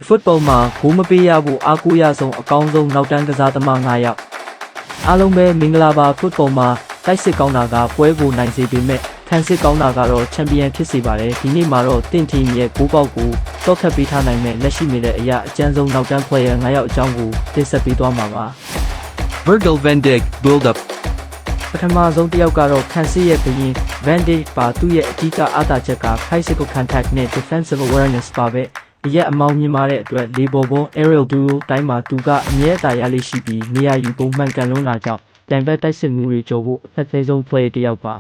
Football မှာဂိုးမပေးရဖို့အားကိုးရဆုံးအကောင်းဆုံးနောက်တန်းကစားသမား9ယောက်အားလုံးပဲမင်္ဂလာပါ Football မှာတိုက်စစ်ကောင်းတာကပွဲကိုနိုင်စေပေမဲ့ခံစစ်ကောင်းတာကတော့ချန်ပီယံဖြစ်စေပါတယ်ဒီနေ့မှာတော့တင့်ทีมရဲ့ဂိုးပေါက်ကိုတောက်ခတ်ပေးထားနိုင်မဲ့လက်ရှိနေတဲ့အရာအကျဉ်းဆုံးနောက်တန်းဖွဲ့ရ9ယောက်အကြောင်းကိုတင်ဆက်ပေးသွားမှာပါ Virgil van Dijk build up ပထမဆုံးတစ်ယောက်ကတော့ခံစစ်ရဲ့ဘရင် Van Dijk ပါသူ့ရဲ့အကြီးအအားသာချက်က physical contact နဲ့ defensive awareness ပါပဲအရက်အမောင်းမြင်မာတဲ့အတွက်လေဘော်ဘော aerial duel တိုင်းမှာသူကအမြဲတမ်းရလေးရှိပြီးနေရာယူပုံမှန်ကန်လုံးလာကြောင်းတန်ဘက်တိုက်စစ်မှုတွေကြော်ဖို့အသက်ဆုံး play တစ်ယောက်ပါ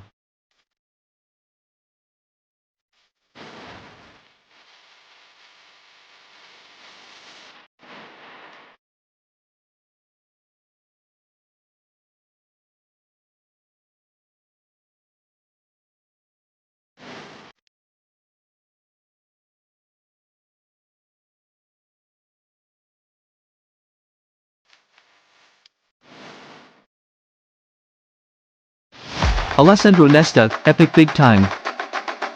Alessandro Nesta epic big time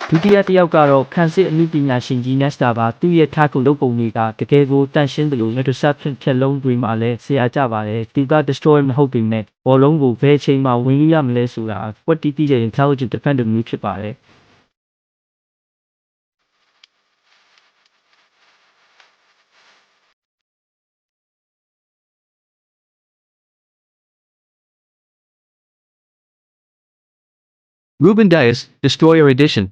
ဒုတိယတစ်ယောက်ကတော့ခံစစ်အမှုပညာရှင်ကြီး Nesta ပါသူ့ရဲ့ထားခုလုပ်ပုံတွေကတကယ်ကိုတန့်ရှင်းတယ်လို့ interception ဖြတ်လုံးတွေမှာလည်းဆရာကြပါတယ်သူက destroy မဟုတ်ပေမဲ့ဘောလုံးကိုဘယ်ချိန်မှာဝင်လို့ရမလဲဆိုတာကွက်တီးတီးတဲ့ intelligent defender မျိုးဖြစ်ပါတယ်Ruben Dias Destroyer Edition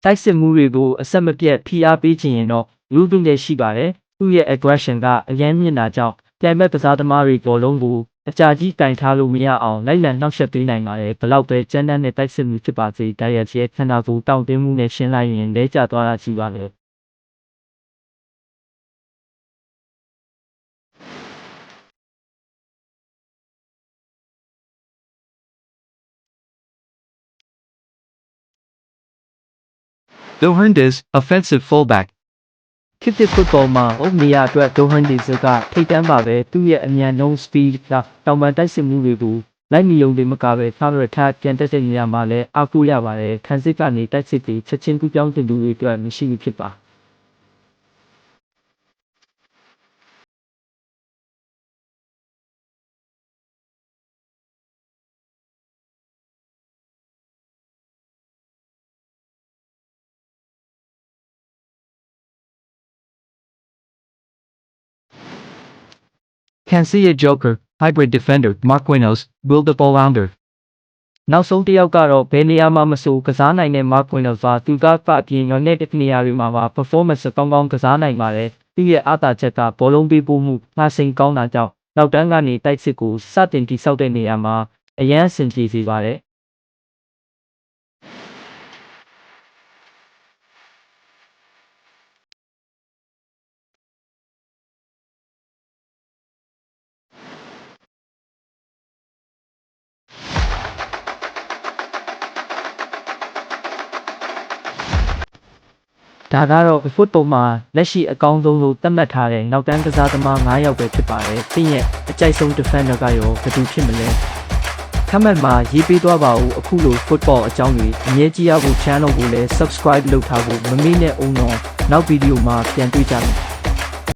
တိုက်စစ်မှုတွေကိုအဆက်မပြတ်ဖိအားပေးခြင်းရင်တော့ Ruben ရဲ့ရှိပါတယ်သူ့ရဲ့ aggression ကအရန်မြင့်တာကြောင့်ပြန်မဲ့ကစားသမားတွေဘောလုံးကိုအကြာကြီးကင်ထားလို့မရအောင်လိုက်လံနှောက်ယှက်ပေးနိုင်ပါတယ်ဘလောက်ပဲကြမ်းတမ်းတဲ့တိုက်စစ်မှုဖြစ်ပါစေ Dias ရဲ့ခန္ဓာကိုယ်တောင့်တင်းမှုနဲ့ရှင်းလိုက်ရင်လဲကျသွားတာရှိပါတယ်Phil Hernandez offensive fullback ခေတ်သစ် football မှာအုပ်နေရအတွက် Hernandez ကထိတ်တန်းပါပဲသူ့ရဲ့အမြန်နှုန်း speed ကတောင်ပန်တိုက်စစ်မှုတွေကိုလိုက်မီယုံတွေမကပဲ counter attack ပြန်တက်တဲ့နေရာမှာလည်းအောက်ကိုရပါတယ်ခံစစ်ကနေတိုက်စစ်တွေချက်ချင်းကူးပြောင်းတင်သူတွေအတွက်မရှိဘူးဖြစ်ပါခံစစ်ရဲ့ Joker hybrid defender Marquinhos build up all-rounder နောက်ဆုံးတစ်ယောက်ကတော့ဘယ်နေရာမှာမဆိုကစားနိုင်တဲ့ Marquinhos ပါသူကပအပြင်ရောနဲ့တစ်နေရာတွေမှာပါ performance ကောင်းကောင်းကစားနိုင်ပါတယ်သူ့ရဲ့အားသာချက်ကဘောလုံးပေးပို့မှုနှာစိန်ကောင်းတာကြောင့်နောက်တန်းကနေတိုက်စစ်ကိုစတင်တိဆောက်တဲ့နေရာမှာအရန်ဆင်ပြေစေပါတယ်ဒါကတော့ football မှာလက်ရှိအကောင်းဆုံးလို့သတ်မှတ်ထားတဲ့နောက်တန်းကစားသမား9ယောက်ပဲဖြစ်ပါတယ်။ပြီးရင်အကြိုက်ဆုံး defender ကရောဘယ်သူဖြစ်မလဲ။ comment မှာရေးပေးသွားပါဦးအခုလို football အကြောင်းတွေအမြဲကြည့်ရဖို့ channel ကိုလည်း subscribe လုပ်ထားဖို့မမေ့နဲ့ဦးနော်နောက်ဗီဒီယိုမှာပြန်တွေ့ကြမယ်။